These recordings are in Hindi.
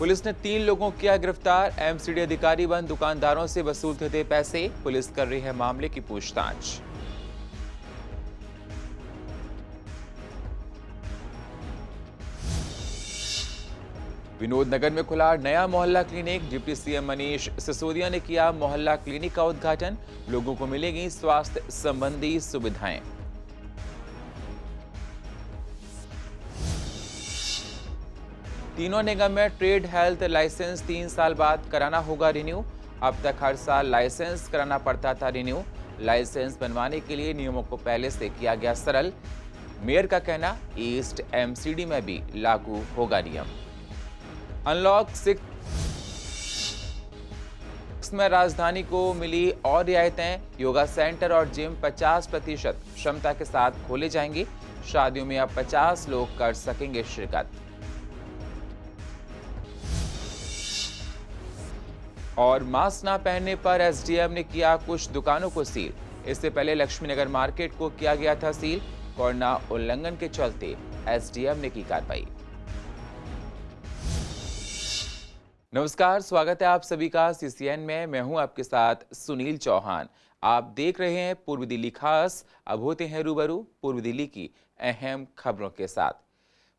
पुलिस ने 3 लोगों को किया गिरफ्तार। एमसीडी अधिकारी बन दुकानदारों से वसूलते थे पैसे। पुलिस कर रही है मामले की पूछताछ। विनोदनगर में खुला नया मोहल्ला clinic. Deputy CM Manish Sisodia ने किया मोहल्ला क्लिनिक का उद्घाटन। लोगों को मिलेगी स्वास्थ्य संबंधी सुविधाएं। तीनों निगम में ट्रेड हेल्थ लाइसेंस 3 साल बाद कराना होगा रिन्यू। अब तक हर साल लाइसेंस कराना पड़ता था रिन्यू। लाइसेंस बनवाने के लिए नियमों को पहले से किया गया सरल। मेयर का कहना, ईस्ट एमसीडी में भी लागू होगा नियम। अनलॉक 6 में राजधानी को मिली और रियायतें। योगा सेंटर और जिम 50% क्षमता के साथ खोले जाएंगे। शादियों में अब 50 लोग कर सकेंगे शिरकत। और मास्क न पहनने पर एसडीएम ने किया कुछ दुकानों को सील। इससे पहले लक्ष्मीनगर मार्केट को किया गया था सील। कोरोना उल्लंघन के चलते एसडीएम ने की कार्रवाई। नमस्कार, स्वागत है आप सभी का सीसीएन में। मैं हूं आपके साथ सुनील चौहान। आप देख रहे हैं पूर्व दिल्ली खास। अब होते हैं रूबरू पूर्व दिल्ली की अहम खबरों के साथ।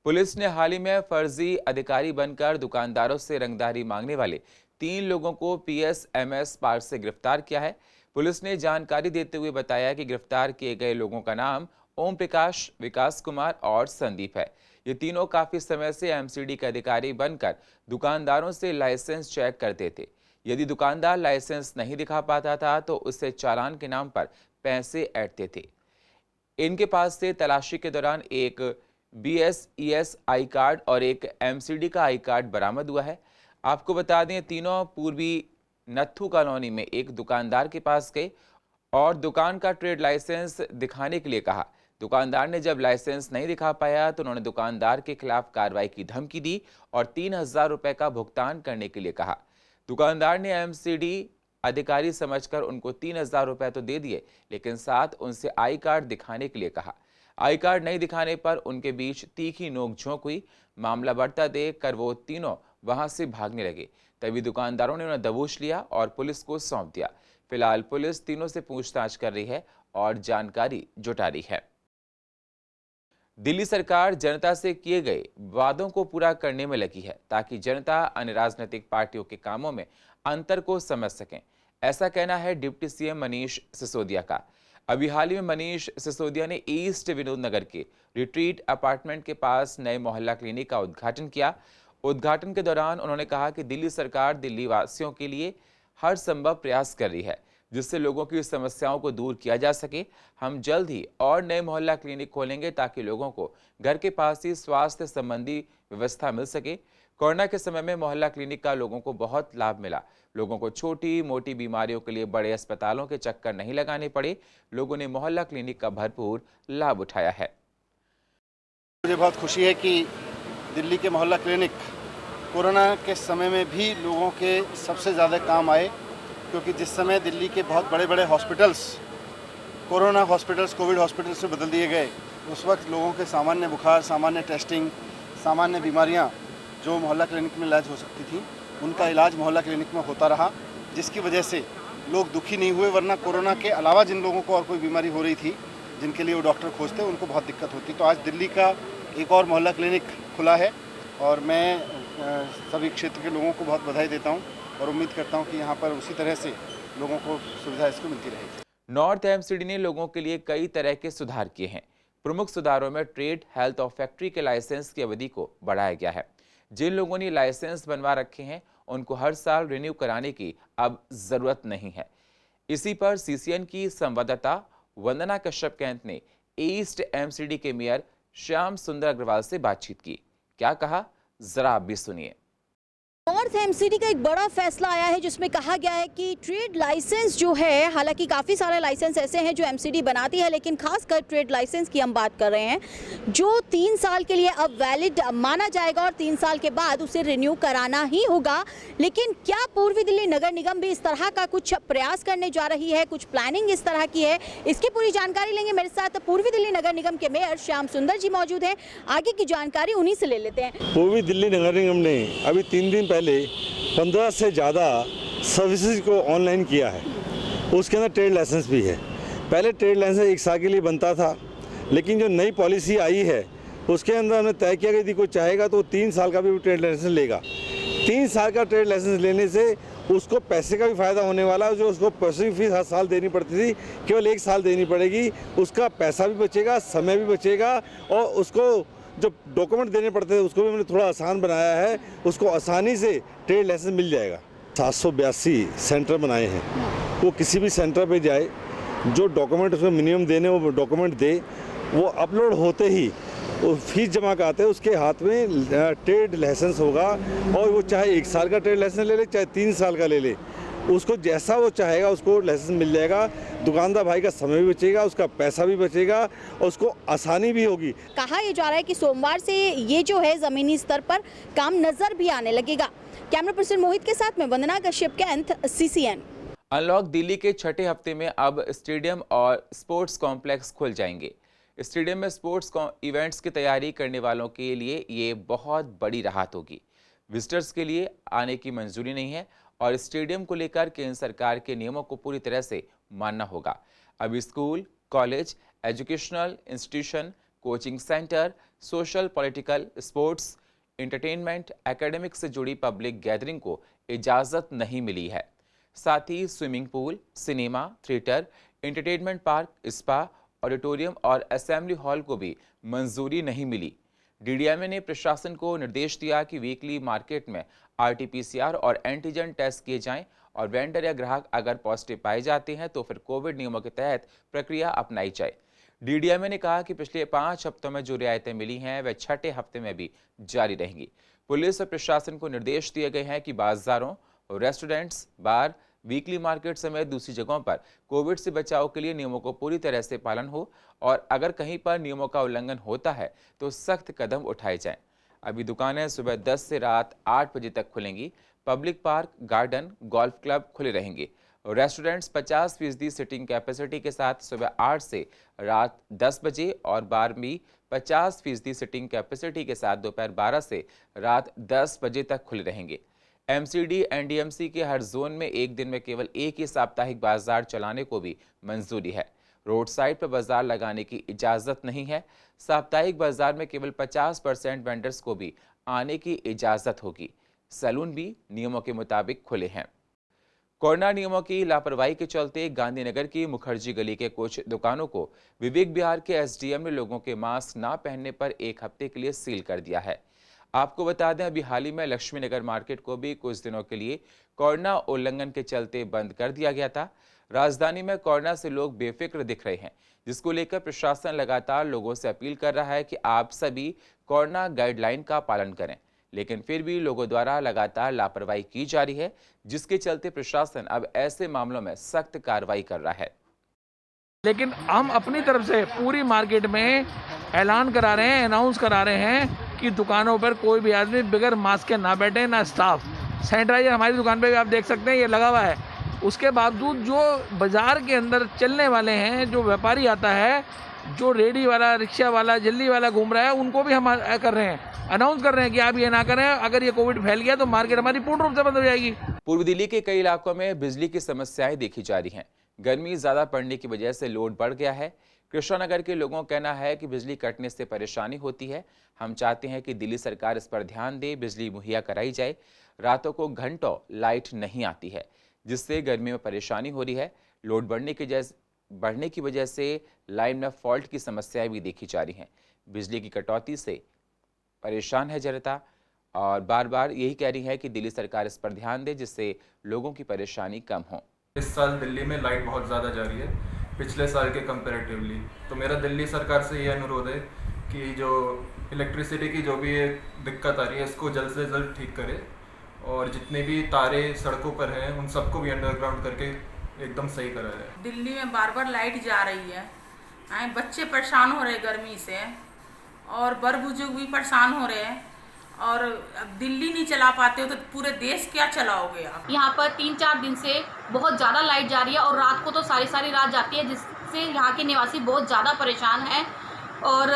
पुलिस ने हाल ही में फर्जी अधिकारी बनकर दुकानदारों से रंगदारी मांगने वाले 3 लोगों को पीएसएमएस पार्क से गिरफ्तार किया है। पुलिस ने जानकारी देते हुए बताया कि गिरफ्तार किए गए लोगों का नाम ओम प्रकाश, विकास कुमार और संदीप है। ये तीनों काफी समय से एमसीडी के अधिकारी बनकर दुकानदारों से लाइसेंस चेक करते थे। यदि दुकानदार लाइसेंस नहीं दिखा पाता था तो उससे चालान के नाम पर पैसे ऐंठते थे। इनके पास से तलाशी के दौरान एक बीएसईएस आई कार्ड और एक एमसीडी का आई कार्ड बरामद हुआ है। आपको बता दें, तीनों पूर्वी नत्थू कॉलोनी में एक दुकानदार के पास गए और दुकान का ट्रेड लाइसेंस दिखाने के लिए कहा। दुकानदार ने जब लाइसेंस नहीं दिखा पाया तो उन्होंने दुकानदार के खिलाफ कार्रवाई की धमकी दी और 3000 रुपए का भुगतान करने के लिए कहा। दुकानदार ने एमसीडी अधिकारी समझकर उनको 3000 रुपए तो दे दिए, लेकिन साथ उनसे आई कार्ड दिखाने के लिए कहा। आई कार्ड नहीं दिखाने पर उनके बीच तीखी नोकझोंक हुई। मामला बढ़ता देख कर वो तीनों वहां से भागने लगे। तभी दुकानदारों ने उन्हें दबोच लिया और पुलिस को सौंप दिया। फिलहाल पुलिस तीनों से पूछताछ कर रही है और जानकारी जुटा रही है। दिल्ली सरकार जनता से किए गए वादों को पूरा करने में लगी है ताकि जनता अन्य राजनीतिक पार्टियों के कामों में अंतर को समझ सकें। ऐसा कहना है डिप्टी सीएम मनीष सिसोदिया का। अभी हाल ही में मनीष सिसोदिया ने ईस्ट विनोदनगर के रिट्रीट अपार्टमेंट के पास नए मोहल्ला क्लिनिक का उद्घाटन किया। उद्घाटन के दौरान उन्होंने कहा कि दिल्ली सरकार दिल्ली वासियों के लिए हर संभव प्रयास कर रही है जिससे लोगों की समस्याओं को दूर किया जा सके। हम जल्द ही और नए मोहल्ला क्लिनिक खोलेंगे ताकि लोगों को घर के पास ही स्वास्थ्य संबंधी व्यवस्था मिल सके। कोरोना के समय में मोहल्ला क्लिनिक का लोगों को बहुत लाभ मिला। लोगों को छोटी मोटी बीमारियों के लिए बड़े अस्पतालों के चक्कर नहीं लगाने पड़े। लोगों ने मोहल्ला क्लिनिक का भरपूर लाभ उठाया है। मुझे बहुत खुशी है कि दिल्ली के मोहल्ला क्लिनिक कोरोना के समय में भी लोगों के सबसे ज़्यादा काम आए, क्योंकि जिस समय दिल्ली के बहुत बड़े बड़े hospitals corona hospitals Covid hospitals से बदल दिए गए, उस वक्त लोगों के सामान्य बुखार, सामान्य टेस्टिंग, सामान्य बीमारियां जो मोहल्ला क्लिनिक में इलाज हो सकती थी, उनका इलाज मोहल्ला क्लिनिक में होता रहा, जिसकी वजह से लोग दुखी नहीं हुए। वरना कोरोना के अलावा जिन लोगों को और कोई बीमारी हो रही थी, जिनके लिए वो डॉक्टर खोजते, उनको बहुत दिक्कत होती। तो आज दिल्ली का एक और मोहल्ला क्लिनिक खुला है और मैं सभी क्षेत्र के लोगों को बहुत बधाई देता हूँ और उम्मीद करता हूं कि यहां पर उसी तरह से लोगों को सुविधा इसको मिलती रहेगी। नॉर्थ एमसीडी ने लोगों के लिए कई तरह के सुधार किए हैं। प्रमुख सुधारों में ट्रेड, हेल्थ और फैक्ट्री के लाइसेंस की अवधि को बढ़ाया गया है। जिन लोगों ने लाइसेंस बनवा रखे हैं उनको हर साल रिन्यू कराने की अब जरूरत नहीं है। इसी पर सीसीएन की संवाददाता वंदना कश्यप कैंत ने ईस्ट एमसीडी के मेयर श्याम सुंदर अग्रवाल से बातचीत की। क्या कहा, जरा आप भी सुनिए। नॉर्थ एमसीडी का एक बड़ा फैसला आया है जिसमें कहा गया है कि ट्रेड लाइसेंस जो है, हालांकि काफ़ी सारे लाइसेंस ऐसे हैं जो एमसीडी बनाती है, लेकिन खासकर ट्रेड लाइसेंस की हम बात कर रहे हैं, जो 3 साल के लिए अब वैलिड माना जाएगा और 3 साल के बाद उसे रिन्यू कराना ही होगा। लेकिन क्या पूर्वी दिल्ली नगर निगम भी इस तरह का कुछ प्रयास करने जा रही है, कुछ प्लानिंग इस तरह की है, इसकी पूरी जानकारी लेंगे। मेरे साथ पूर्वी दिल्ली नगर निगम के मेयर श्याम सुंदर जी मौजूद हैं। आगे की जानकारी उन्हीं से ले लेते हैं। पूर्वी दिल्ली नगर निगम ने अभी 3 दिन पहले 15 से ज़्यादा सर्विसेज को ऑनलाइन किया है। उसके अंदर ट्रेड लाइसेंस भी है। पहले ट्रेड लाइसेंस 1 साल के लिए बनता था, लेकिन जो नई पॉलिसी आई है उसके अंदर हमने तय किया कि यदि कोई चाहेगा तो 3 साल का भी ट्रेड लाइसेंस लेगा। 3 साल का ट्रेड लाइसेंस लेने से उसको पैसे का भी फ़ायदा होने वाला है। जो उसको प्रोसेसिंग फीस हर साल देनी पड़ती थी, केवल 1 साल देनी पड़ेगी। उसका पैसा भी बचेगा, समय भी बचेगा, और उसको जो डॉक्यूमेंट देने पड़ते थे उसको भी हमने थोड़ा आसान बनाया है। उसको आसानी से ट्रेड लाइसेंस मिल जाएगा। 782 सेंटर बनाए हैं। वो किसी भी सेंटर पे जाए, जो डॉक्यूमेंट उसमें मिनिमम देने वो डॉक्यूमेंट दे, वो अपलोड होते ही वो फीस जमा कराते हैं, उसके हाथ में ट्रेड लाइसेंस होगा। और वो चाहे 1 साल का ट्रेड लाइसेंस ले ले, चाहे 3 साल का ले ले, उसको जैसा वो चाहेगा उसको लाइसेंस मिल जाएगा। दुकानदार भाई का समय भी बचेगा, उसका पैसा भी बचेगा, और उसको आसानी भी होगी। कहा यह जा रहा है कि सोमवार से ये जो है ज़मीनी स्तर पर काम नजर भी आने लगेगा। कैमरा पर्सन मोहित के साथ में वंदना कश्यप, कैंथ, CCN। अनलॉक दिल्ली के छठे हफ्ते में अब स्टेडियम और स्पोर्ट्स कॉम्प्लेक्स खुल जाएंगे। स्टेडियम में स्पोर्ट्स इवेंट्स की तैयारी करने वालों के लिए ये बहुत बड़ी राहत होगी। विजिटर्स के लिए आने की मंजूरी नहीं है, और स्टेडियम को लेकर केंद्र सरकार के नियमों को पूरी तरह से मानना होगा। अब school, college, educational institution, coaching centre, social, political, sports, entertainment, academic से जुड़ी पब्लिक गैदरिंग को इजाज़त नहीं मिली है। साथ ही swimming pool, cinema, theatre, entertainment park, spa, auditorium और असेंबली हॉल को भी मंजूरी नहीं मिली। DDMA ने प्रशासन को निर्देश दिया कि वीकली मार्केट में RT-PCR और एंटीजन टेस्ट किए जाएं, और वेंडर या ग्राहक अगर पॉजिटिव पाए जाते हैं तो फिर कोविड नियमों के तहत प्रक्रिया अपनाई जाए। DDMA ने कहा कि पिछले 5 हफ्तों में जो रियायतें मिली हैं वह छठे हफ्ते में भी जारी रहेंगी। पुलिस और प्रशासन को निर्देश दिए गए हैं कि बाजारों, रेस्टोरेंट्स, बार, वीकली मार्केट समेत दूसरी जगहों पर कोविड से बचाव के लिए नियमों को पूरी तरह से पालन हो, और अगर कहीं पर नियमों का उल्लंघन होता है तो सख्त कदम उठाए जाएं। अभी दुकानें सुबह 10 से रात 8 बजे तक खुलेंगी। Public park, garden, golf club खुले रहेंगे। रेस्टोरेंट्स 50% सिटिंग कैपेसिटी के साथ सुबह 8 से रात 10 बजे, और बार भी 50% सिटिंग कैपेसिटी के साथ दोपहर 12 से रात 10 बजे तक खुले रहेंगे। MCD NDMC के हर जोन में एक दिन में केवल एक ही साप्ताहिक बाजार चलाने को भी मंजूरी है। रोड साइड पर बाजार लगाने की इजाज़त नहीं है। साप्ताहिक बाजार में केवल 50% वेंडर्स को भी आने की इजाज़त होगी। सैलून भी नियमों के मुताबिक खुले हैं। कोरोना नियमों की लापरवाही के चलते गांधीनगर की मुखर्जी गली के कुछ दुकानों को विवेक विहार के SDM ने लोगों के मास्क ना पहनने पर 1 हफ्ते के लिए सील कर दिया है। आपको बता दें, अभी हाल ही में लक्ष्मी नगर मार्केट को भी कुछ दिनों के लिए कोरोना उल्लंघन के चलते बंद कर दिया गया था। राजधानी में कोरोना से लोग बेफिक्र दिख रहे हैं, जिसको लेकर प्रशासन लगातार लोगों से अपील कर रहा है कि आप सभी कोरोना गाइडलाइन का पालन करें, लेकिन फिर भी लोगों द्वारा लगातार लापरवाही की जा रही है, जिसके चलते प्रशासन अब ऐसे मामलों में सख्त कार्रवाई कर रहा है। लेकिन हम अपनी तरफ से पूरी मार्केट में ऐलान करा रहे हैं, अनाउंस करा रहे हैं कि दुकानों पर कोई भी आदमी बगैर मास्क के ना बैठे, ना स्टाफ। सैनिटाइजर हमारी दुकान पे भी आप देख सकते हैं, ये लगा हुआ है। उसके बावजूद जो बाज़ार के अंदर चलने वाले हैं, जो व्यापारी आता है, जो रेडी वाला, रिक्शा वाला, जल्दी वाला घूम रहा है, उनको भी हम कर रहे हैं, अनाउंस कर रहे हैं कि आप ये ना करें। अगर ये कोविड फैल गया तो मार्केट हमारी पूर्ण रूप से बंद हो जाएगी। पूर्व दिल्ली के कई इलाकों में बिजली की समस्याएं देखी जा रही हैं। गर्मी ज़्यादा पड़ने की वजह से लोड बढ़ गया है। कृष्णानगर के लोगों का कहना है कि बिजली कटने से परेशानी होती है। हम चाहते हैं कि दिल्ली सरकार इस पर ध्यान दे, बिजली मुहैया कराई जाए। रातों को घंटों लाइट नहीं आती है, जिससे गर्मी में परेशानी हो रही है। लोड बढ़ने की वजह से लाइन में फॉल्ट की समस्याएं भी देखी जा रही हैं। बिजली की कटौती से परेशान है जनता, और बार बार यही कह रही है कि दिल्ली सरकार इस पर ध्यान दे, जिससे लोगों की परेशानी कम हो। इस साल दिल्ली में लाइट बहुत ज़्यादा जा रही है पिछले साल के कंपैरेटिवली। तो मेरा दिल्ली सरकार से ये अनुरोध है कि जो इलेक्ट्रिसिटी की जो भी दिक्कत आ रही है, इसको जल्द से जल्द ठीक करे, और जितने भी तारे सड़कों पर हैं उन सबको भी अंडरग्राउंड करके एकदम सही करा है। दिल्ली में बार बार लाइट जा रही है, बच्चे परेशान हो रहे हैं गर्मी से, और बड़ बुजुर्ग भी परेशान हो रहे हैं। और अब दिल्ली नहीं चला पाते हो तो पूरे देश क्या चलाओगे आप। यहाँ पर 3-4 दिन से बहुत ज़्यादा लाइट जा रही है, और रात को तो सारी रात जाती है, जिससे यहाँ के निवासी बहुत ज़्यादा परेशान हैं। और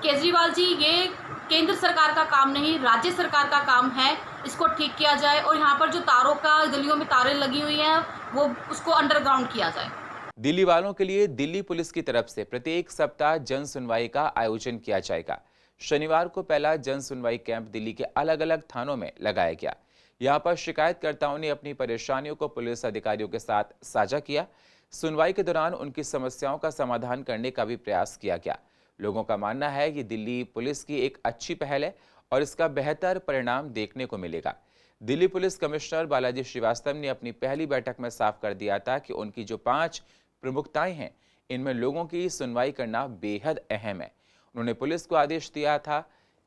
केजरीवाल जी, ये केंद्र सरकार का काम नहीं, राज्य सरकार का काम है इसको ठीक किया जाए और यहाँ पर जो तारों का गलियों में तारें लगी हुई हैं वो उसको अंडरग्राउंड किया जाए। दिल्ली वालों के लिए दिल्ली पुलिस की तरफ से प्रत्येक सप्ताह जन सुनवाई का आयोजन किया जाएगा। शनिवार को पहला जन सुनवाई कैंप दिल्ली के अलग अलग थानों में लगाया गया। यहां पर शिकायतकर्ताओं ने अपनी परेशानियों को पुलिस अधिकारियों के साथ साझा किया। सुनवाई के दौरान उनकी समस्याओं का समाधान करने का भी प्रयास किया गया। लोगों का मानना है कि दिल्ली पुलिस की एक अच्छी पहल है और इसका बेहतर परिणाम देखने को मिलेगा। दिल्ली पुलिस कमिश्नर बालाजी श्रीवास्तव ने अपनी पहली बैठक में साफ कर दिया था कि उनकी जो 5 प्रमुखताएं हैं, इनमें लोगों की सुनवाई करना बेहद अहम है। उन्होंने पुलिस को आदेश दिया था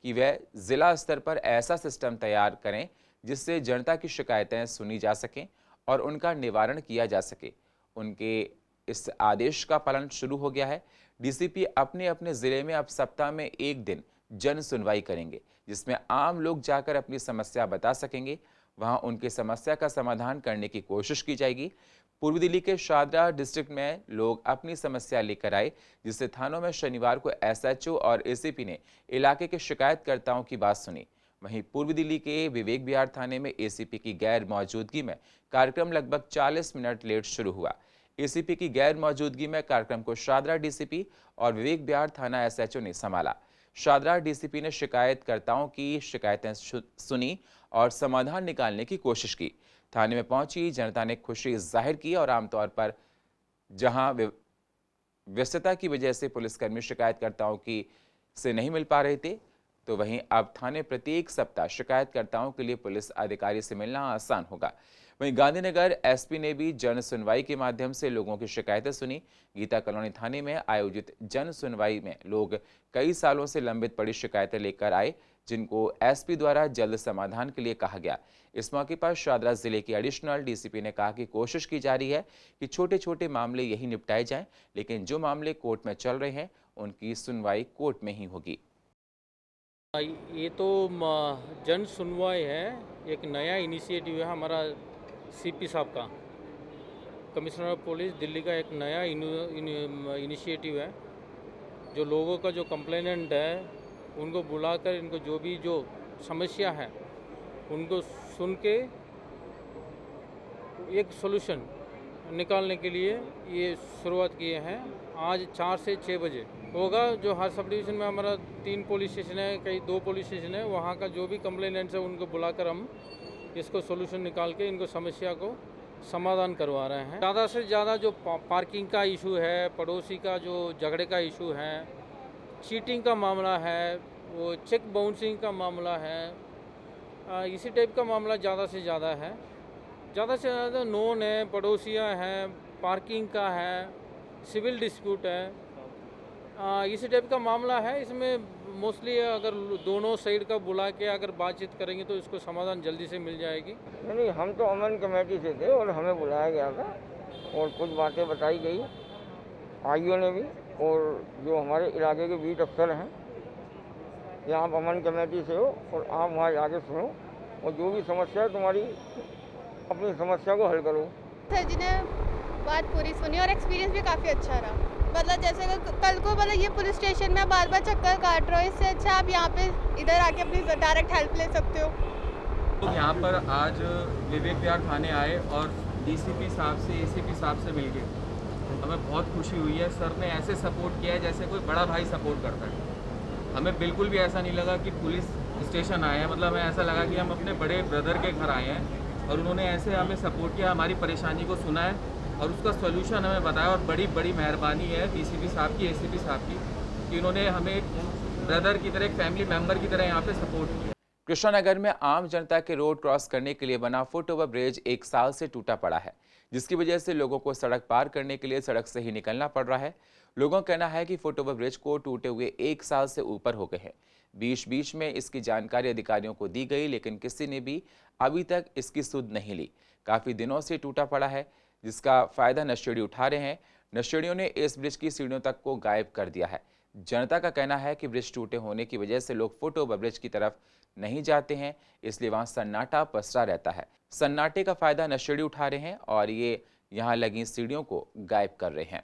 कि वह जिला स्तर पर ऐसा सिस्टम तैयार करें जिससे जनता की शिकायतें सुनी जा सकें और उनका निवारण किया जा सके। उनके इस आदेश का पालन शुरू हो गया है। डीसीपी अपने अपने जिले में अब सप्ताह में 1 दिन जन सुनवाई करेंगे, जिसमें आम लोग जाकर अपनी समस्या बता सकेंगे। वहां उनकी समस्या का समाधान करने की कोशिश की जाएगी। पूर्वी दिल्ली के शादरा डिस्ट्रिक्ट में लोग अपनी समस्या लेकर आए, जिससे थानों में शनिवार को एसएचओ और एसीपी ने इलाके के शिकायतकर्ताओं की बात सुनी। वहीं पूर्वी दिल्ली के विवेक विहार थाने में एसीपी की गैर मौजूदगी में कार्यक्रम लगभग 40 मिनट लेट शुरू हुआ। एसीपी की गैर मौजूदगी में कार्यक्रम को शादरा डीसीपी और विवेक विहार थाना एसएचओ ने संभाला। शादरा डीसीपी ने शिकायतकर्ताओं की शिकायतें सुनी और समाधान निकालने की कोशिश की। थाने में पहुंची जनता ने खुशी जाहिर की और आमतौर पर जहां व्यस्तता की वजह से पुलिसकर्मी शिकायतकर्ताओं की से नहीं मिल पा रहे थे, तो वहीं अब थाने प्रत्येक सप्ताह शिकायतकर्ताओं के लिए पुलिस अधिकारी से मिलना आसान होगा। वहीं गांधीनगर एसपी ने भी जन सुनवाई के माध्यम से लोगों की शिकायतें सुनी। गीता कॉलोनी थाने में आयोजित जन सुनवाई में लोग कई सालों से लंबित पड़ी शिकायतें लेकर आए, जिनको एसपी द्वारा जल्द समाधान के लिए कहा गया। इस मौके पर शादरा जिले के एडिशनल डीसीपी ने कहा कि कोशिश की जा रही है कि छोटे छोटे मामले यही निपटाए जाएं, लेकिन जो मामले कोर्ट में चल रहे हैं उनकी सुनवाई कोर्ट में ही होगी। ये तो जन सुनवाई है, एक नया इनिशिएटिव है हमारा सीपी साहब का, कमिश्नर ऑफ पुलिस दिल्ली का एक नया इनिशिएटिव है। जो लोगों का जो कंप्लेनेंट है उनको बुलाकर इनको जो समस्या है उनको सुन के एक सोल्यूशन निकालने के लिए ये शुरुआत किए हैं। आज 4 से 6 बजे होगा। जो हर सब डिवीज़न में हमारा 3 पुलिस स्टेशन है, कई 2 पुलिस स्टेशन है, वहाँ का जो भी कंप्लेनेंट्स है उनको बुलाकर हम इसको सोल्यूशन निकाल के इनको समस्या को समाधान करवा रहे हैं। ज़्यादा से ज़्यादा जो पार्किंग का इशू है, पड़ोसी का जो झगड़े का इशू है, चीटिंग का मामला है, वो चेक बाउंसिंग का मामला है, इसी टाइप का मामला ज़्यादा से ज़्यादा है। ज़्यादा से ज़्यादा नॉन है, पड़ोसियाँ हैं, पार्किंग का है, सिविल डिस्प्यूट है, इसी टाइप का मामला है। इसमें मोस्टली अगर दोनों साइड का बुला के अगर बातचीत करेंगे तो इसको समाधान जल्दी से मिल जाएगी। नहीं, हम तो अमन कमेटी से थे और हमें बुलाया गया था और कुछ बातें बताई गई आईओ ने भी, और जो हमारे इलाके के बीट अफसर हैं कि आप अमन कमेटी से हो और आप वहाँ जाके सुनो और जो भी समस्या है तुम्हारी अपनी समस्या को हल करो। सर जी ने बात पूरी सुनी और एक्सपीरियंस भी काफ़ी अच्छा रहा। मतलब जैसे कल को मतलब ये पुलिस स्टेशन में बार बार चक्कर काट रहे हो, इससे अच्छा आप यहाँ पे इधर आके अपनी डायरेक्ट हेल्प ले सकते हो। तो यहाँ पर आज विवेक विहार थाने आए और डीसीपी साहब से एसीपी साहब से मिल गए, हमें बहुत खुशी हुई है। सर ने ऐसे सपोर्ट किया है जैसे कोई बड़ा भाई सपोर्ट करता है। हमें बिल्कुल भी ऐसा नहीं लगा कि पुलिस स्टेशन आए हैं, मतलब हमें ऐसा लगा कि हम अपने बड़े ब्रदर के घर आए हैं और उन्होंने ऐसे हमें सपोर्ट किया, हमारी परेशानी को सुना है और उसका सॉल्यूशन हमें बताया। और बड़ी बड़ी मेहरबानी है डीसीपी साहब की, एसीपी साहब की, कि उन्होंने हमें एक ब्रदर की तरह, एक फैमिली मेंबर की तरह यहाँ पे सपोर्ट किया। कृष्णानगर में आम जनता के रोड क्रॉस करने के लिए बना फुट ओवर ब्रिज 1 साल से टूटा पड़ा है, जिसकी वजह से लोगों को सड़क पार करने के लिए सड़क से ही निकलना पड़ रहा है। लोगों का कहना है कि फुट ओवर ब्रिज को टूटे हुए 1 साल से ऊपर हो गए हैं। बीच बीच में इसकी जानकारी अधिकारियों को दी गई, लेकिन किसी ने भी अभी तक इसकी सुध नहीं ली। काफ़ी दिनों से टूटा पड़ा है, जिसका फायदा नशेड़ी उठा रहे हैं। नशेड़ियों ने इस ब्रिज की सीढ़ियों तक को गायब कर दिया है। जनता का कहना है कि ब्रिज टूटे होने की वजह से लोग फुट ओवर ब्रिज की तरफ नहीं जाते हैं, इसलिए वहां सन्नाटा पसरा रहता है। सन्नाटे का फायदा नशेड़ी उठा रहे हैं और ये यहाँ लगी सीढ़ियों को गायब कर रहे हैं।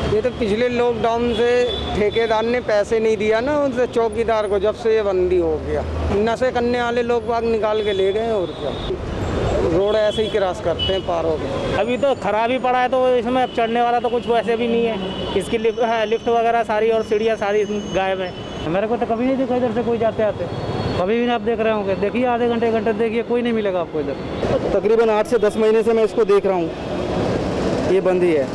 ये तो पिछले लॉकडाउन से ठेकेदार ने पैसे नहीं दिया ना उनसे चौकीदार को, जब से ये बंदी हो गया नशे करने वाले लोग बाग निकाल के ले गए। और क्या, रोड ऐसे ही क्रॉस करते हैं पार हो गए। अभी तो खराब ही पड़ा है, तो इसमें अब चढ़ने वाला तो कुछ वैसे भी नहीं है। इसकी लिफ्ट वगैरह सारी और सीढ़ियाँ सारी गायब है। मेरे को तो कभी नहीं दिखा इधर से कोई जाते आते, कभी भी नहीं। आप देख रहे होंगे, देखिए आधे घंटे देखिए, कोई नहीं मिलेगा आपको इधर। तकरीबन 8 से 10 महीने से मैं इसको देख रहा हूँ, ये बंदी है।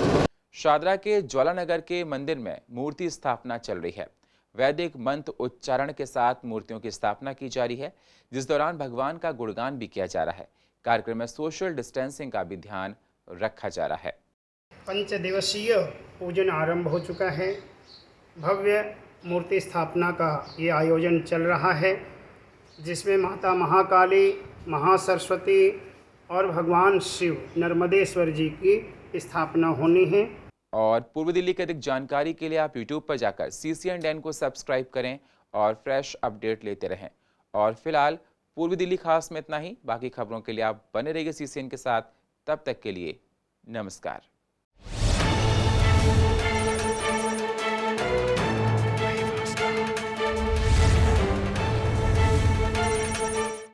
शादरा के ज्वालानगर के मंदिर में मूर्ति स्थापना चल रही है। वैदिक मंत्र उच्चारण के साथ मूर्तियों की स्थापना की जा रही है, जिस दौरान भगवान का गुणगान भी किया जा रहा है। कार्यक्रम में सोशल डिस्टेंसिंग का भी ध्यान रखा जा रहा है। 5 दिवसीय पूजन आरंभ हो चुका है। भव्य मूर्ति स्थापना का ये आयोजन चल रहा है, जिसमें माता महाकाली, महासरस्वती और भगवान शिव नर्मदेश्वर जी की स्थापना होनी है। और पूर्व दिल्ली की अधिक जानकारी के लिए आप YouTube पर जाकर CCN को सब्सक्राइब करें और फ्रेश अपडेट लेते रहें। और फिलहाल पूर्व दिल्ली खास में इतना ही। बाकी खबरों के लिए आप बने रहिए CCN के साथ। तब तक के लिए नमस्कार।